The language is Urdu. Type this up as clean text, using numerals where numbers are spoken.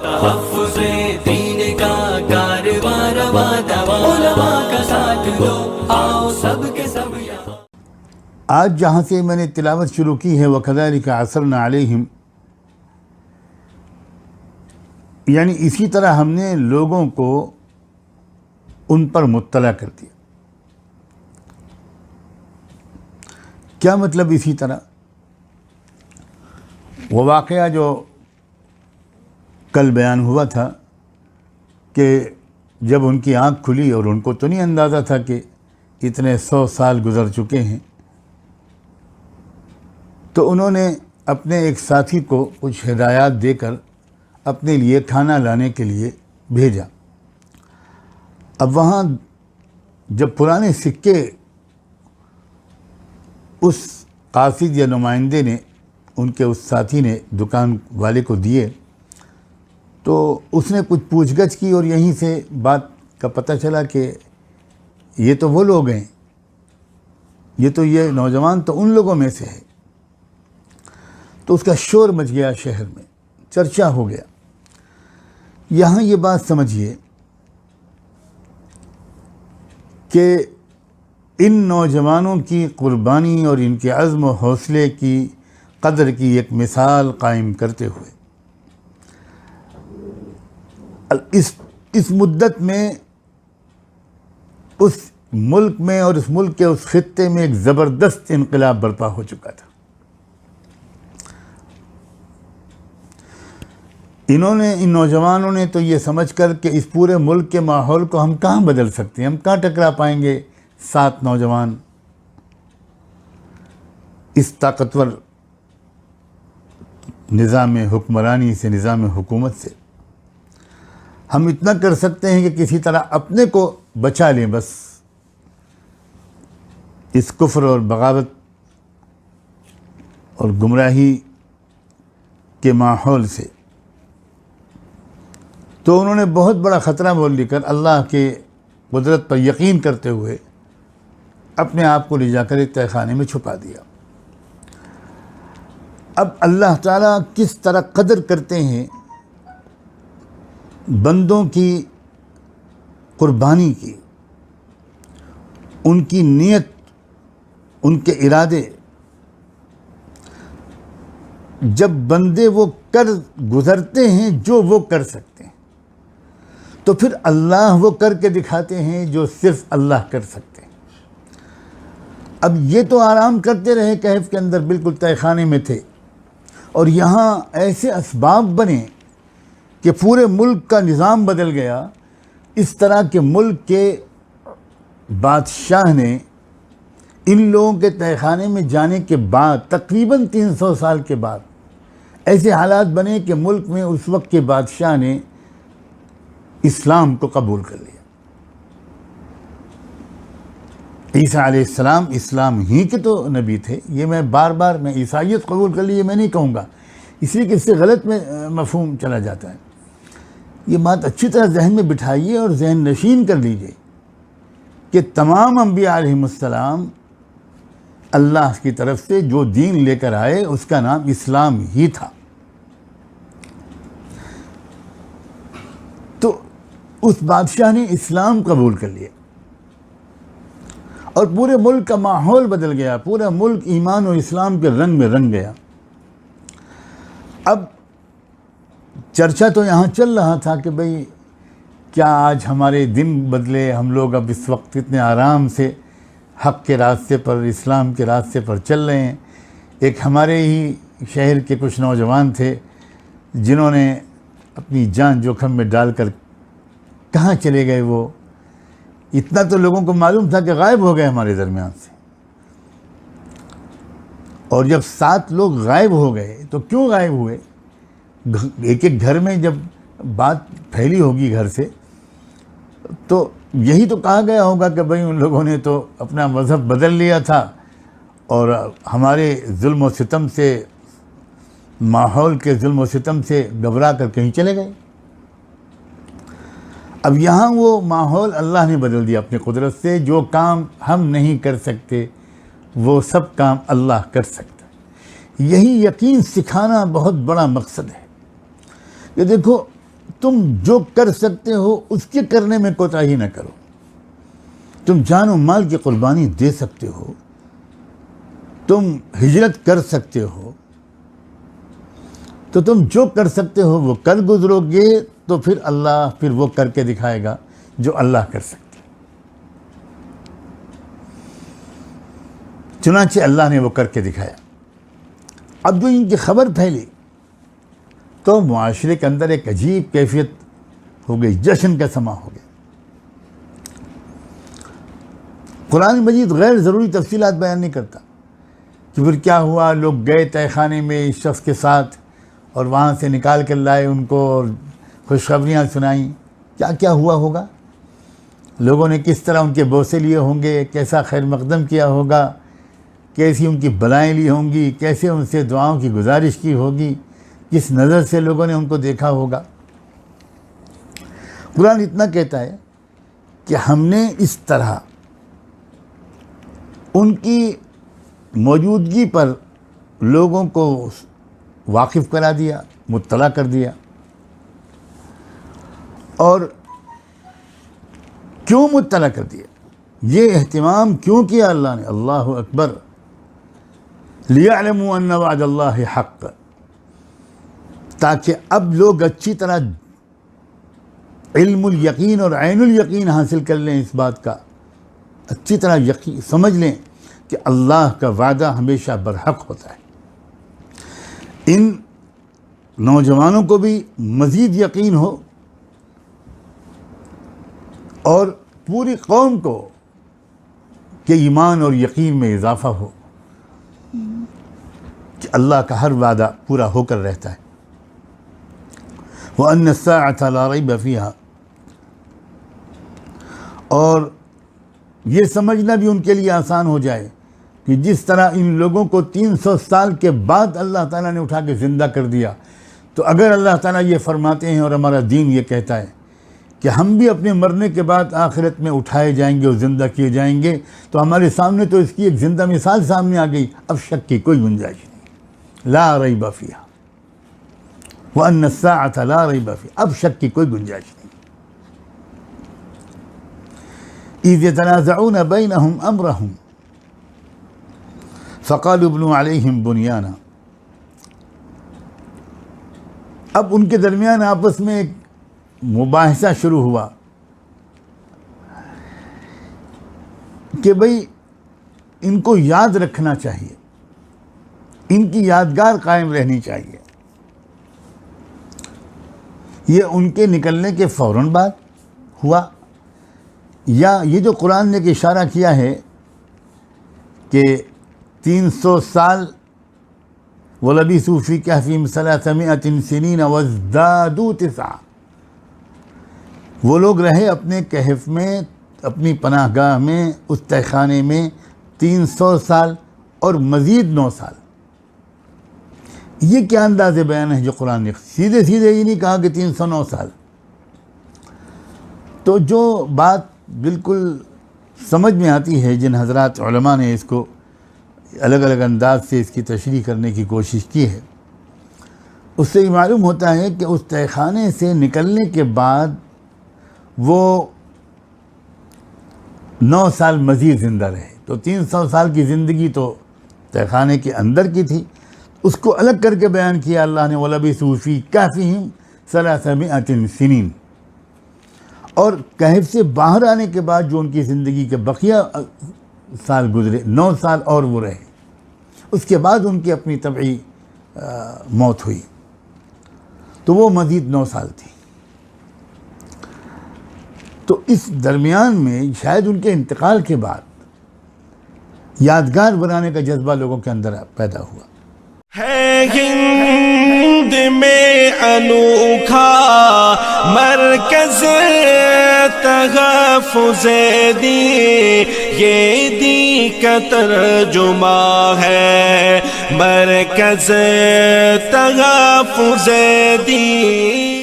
تحفظ دین کا کارواں رواں دوا، علماء کا ساتھ دو، آؤ سب کے سب یہاں۔ آج جہاں سے میں نے تلاوت شروع کی ہے وَكَذَلِكَ عَثَرْنَا عَلَيْهِمْ، یعنی اسی طرح ہم نے لوگوں کو ان پر مطلع کر دیا۔ کیا مطلب اسی طرح؟ وہ واقعہ جو کل بیان ہوا تھا کہ جب ان کی آنکھ کھلی اور ان کو تو نہیں اندازہ تھا کہ اتنے 100 سال گزر چکے ہیں، تو انہوں نے اپنے ایک ساتھی کو کچھ ہدایات دے کر اپنے لیے کھانا لانے کے لیے بھیجا۔ اب وہاں جب پرانے سکے اس قاصد یا نمائندے نے، ان کے اس ساتھی نے دکان والے کو دیے، تو اس نے کچھ پوچھ گچھ کی اور یہیں سے بات کا پتہ چلا کہ یہ تو وہ لوگ ہیں، یہ نوجوان تو ان لوگوں میں سے ہے۔ تو اس کا شور مچ گیا، شہر میں چرچا ہو گیا۔ یہاں یہ بات سمجھیے کہ ان نوجوانوں کی قربانی اور ان کے عزم و حوصلے کی قدر کی ایک مثال قائم کرتے ہوئے اس مدت میں اس ملک میں اور اس ملک کے اس خطے میں ایک زبردست انقلاب برپا ہو چکا تھا۔ ان نوجوانوں نے تو یہ سمجھ کر کہ اس پورے ملک کے ماحول کو ہم کہاں بدل سکتے ہیں، ہم کہاں ٹکرا پائیں گے 7 نوجوان اس طاقتور نظام حکمرانی سے، نظام حکومت سے، ہم اتنا کر سکتے ہیں کہ کسی طرح اپنے کو بچا لیں بس اس کفر اور بغاوت اور گمراہی کے ماحول سے۔ تو انہوں نے بہت بڑا خطرہ مول لے کر اللہ کے قدرت پر یقین کرتے ہوئے اپنے آپ کو لے جا کر ایک تہہ خانے میں چھپا دیا۔ اب اللہ تعالیٰ کس طرح قدر کرتے ہیں بندوں کی قربانی کی، ان کی نیت، ان کے ارادے، جب بندے وہ کر گزرتے ہیں جو وہ کر سکتے ہیں، تو پھر اللہ وہ کر کے دکھاتے ہیں جو صرف اللہ کر سکتے ہیں۔ اب یہ تو آرام کرتے رہے کہف کے اندر، بالکل تہہ خانے میں تھے، اور یہاں ایسے اسباب بنے کہ پورے ملک کا نظام بدل گیا۔ اس طرح کہ ملک کے بادشاہ نے ان لوگوں کے تہہ خانے میں جانے کے بعد تقریباً 300 سال کے بعد ایسے حالات بنے کہ ملک میں اس وقت کے بادشاہ نے اسلام کو قبول کر لیا۔ عیسیٰ علیہ السلام اسلام ہی کے تو نبی تھے۔ یہ میں بار بار عیسائیت قبول کر لی یہ میں نہیں کہوں گا، اس لیے کہ اس سے غلط میں مفہوم چلا جاتا ہے۔ یہ بات اچھی طرح ذہن میں بٹھائیے اور ذہن نشین کر لیجئے کہ تمام انبیاء علیہم السلام اللہ کی طرف سے جو دین لے کر آئے اس کا نام اسلام ہی تھا۔ تو اس بادشاہ نے اسلام قبول کر لیا اور پورے ملک کا ماحول بدل گیا، پورا ملک ایمان اور اسلام کے رنگ میں رنگ گیا۔ اب چرچا تو یہاں چل رہا تھا کہ بھئی کیا آج ہمارے دن بدلے، ہم لوگ اب اس وقت اتنے آرام سے حق کے راستے پر، اسلام کے راستے پر چل رہے ہیں۔ ایک ہمارے ہی شہر کے کچھ نوجوان تھے جنہوں نے اپنی جان جوکھم میں ڈال کر کہاں چلے گئے، وہ اتنا تو لوگوں کو معلوم تھا کہ غائب ہو گئے ہمارے درمیان سے۔ اور جب 7 لوگ غائب ہو گئے تو کیوں غائب ہوئے؟ ایک ایک گھر میں جب بات پھیلی ہوگی گھر سے تو یہی تو کہا گیا ہوگا کہ بھئی ان لوگوں نے تو اپنا مذہب بدل لیا تھا اور ہمارے ظلم و ستم سے، ماحول کے ظلم و ستم سے گھبرا کر کہیں چلے گئے۔ اب یہاں وہ ماحول اللہ نے بدل دیا اپنی قدرت سے۔ جو کام ہم نہیں کر سکتے وہ سب کام اللہ کر سکتا ہے۔ یہی یقین سکھانا بہت بڑا مقصد ہے۔ یہ دیکھو تم جو کر سکتے ہو اس کے کرنے میں کوتاہی نہ کرو. تم جان و مال کی قربانی دے سکتے ہو, تم ہجرت کر سکتے ہو, تو تم جو کر سکتے ہو وہ کر گزرو گے تو پھر اللہ پھر وہ کر کے دکھائے گا جو اللہ کر سکتے. چنانچہ اللہ نے وہ کر کے دکھایا. اب جو ان کی خبر پھیلی تو معاشرے کے اندر ایک عجیب کیفیت ہو گئی, جشن کا سما ہو گیا. قرآن مجید غیر ضروری تفصیلات بیان نہیں کرتا کہ پھر کیا ہوا, لوگ گئے تہہ خانے میں اس شخص کے ساتھ اور وہاں سے نکال کر لائے ان کو اور خوشخبریاں سنائیں. کیا کیا ہوا ہوگا, لوگوں نے کس طرح ان کے بوسے لیے ہوں گے, کیسا خیر مقدم کیا ہوگا, کیسی ان کی بلائیں لی ہوں گی, کیسے ان سے دعاؤں کی گزارش کی ہوگی, کس نظر سے لوگوں نے ان کو دیکھا ہوگا. قرآن اتنا کہتا ہے کہ ہم نے اس طرح ان کی موجودگی پر لوگوں کو واقف کرا دیا, مطلع کر دیا. اور کیوں مطلع کر دیا, یہ اہتمام کیوں کیا اللہ نے؟ اللہ اکبر. لِيَعْلَمُوا أَنَّ وَعْدَ اللَّهِ حَقٌّ, تاکہ اب لوگ اچھی طرح علم الیقین اور عین الیقین حاصل کر لیں, اس بات کا اچھی طرح یقین سمجھ لیں کہ اللہ کا وعدہ ہمیشہ برحق ہوتا ہے. ان نوجوانوں کو بھی مزید یقین ہو اور پوری قوم کو کہ ایمان اور یقین میں اضافہ ہو کہ اللہ کا ہر وعدہ پورا ہو کر رہتا ہے. وَأَنَّ السَّاعَةَ لَا رَيْبَ فِيهَا, اور یہ سمجھنا بھی ان کے لیے آسان ہو جائے کہ جس طرح ان لوگوں کو 300 سال کے بعد اللہ تعالیٰ نے اٹھا کے زندہ کر دیا, تو اگر اللہ تعالیٰ یہ فرماتے ہیں اور ہمارا دین یہ کہتا ہے کہ ہم بھی اپنے مرنے کے بعد آخرت میں اٹھائے جائیں گے اور زندہ کیے جائیں گے, تو ہمارے سامنے تو اس کی ایک زندہ مثال سامنے آ گئی. اب شک کی کوئی گنجائش نہیں. لا ریب فیہا وَأَنَّ السَّاعَةَ لَا رَيْبَ فِيهَا, اب شک کی کوئی گنجائش نہیں. اِذْ يَتَنَازَعُونَ بَيْنَهُمْ أَمْرَهُمْ فَقَالُوا ابْنُوا عَلَيْهِمْ بُنْيَانًا, اب ان کے درمیان آپس میں ایک مباحثہ شروع ہوا کہ بھئی ان کو یاد رکھنا چاہیے, ان کی یادگار قائم رہنی چاہیے. یہ ان کے نکلنے کے فوراً بعد ہوا, یا یہ جو قرآن نے ایک اشارہ کیا ہے کہ 300 سال وَلَبِثُوا فِي كَهْفِهِمْ 300 سِنِينَ وَازْدَادُوا 9, وہ لوگ رہے اپنے کہف میں, اپنی پناہ گاہ میں, اس تہہ خانے میں 300 سال اور مزید 9 سال. یہ کیا انداز بیان ہے جو قرآن نے سیدھے سیدھے یہ نہیں کہا کہ 309 سال. تو جو بات بالکل سمجھ میں آتی ہے, جن حضرات علماء نے اس کو الگ الگ انداز سے اس کی تشریح کرنے کی کوشش کی ہے, اس سے یہ معلوم ہوتا ہے کہ اس تہہ خانے سے نکلنے کے بعد وہ 9 سال مزید زندہ رہے. تو 300 سال کی زندگی تو تہہ خانے کے اندر کی تھی, اس کو الگ کر کے بیان کیا اللہ نے وَلَبِثُوا فِي كَهْفِهِمْ 300 سِنِينَ, اور کہف سے باہر آنے کے بعد جو ان کی زندگی کے بقیہ سال گزرے 9 سال اور وہ رہے, اس کے بعد ان کی اپنی طبعی موت ہوئی, تو وہ مزید 9 سال تھی. تو اس درمیان میں شاید ان کے انتقال کے بعد یادگار بنانے کا جذبہ لوگوں کے اندر پیدا ہوا. ہے ہند میں انوکھا مرکز تحفظ دی, یہ دی کا ترجمہ ہے مرکز تحفظ دی.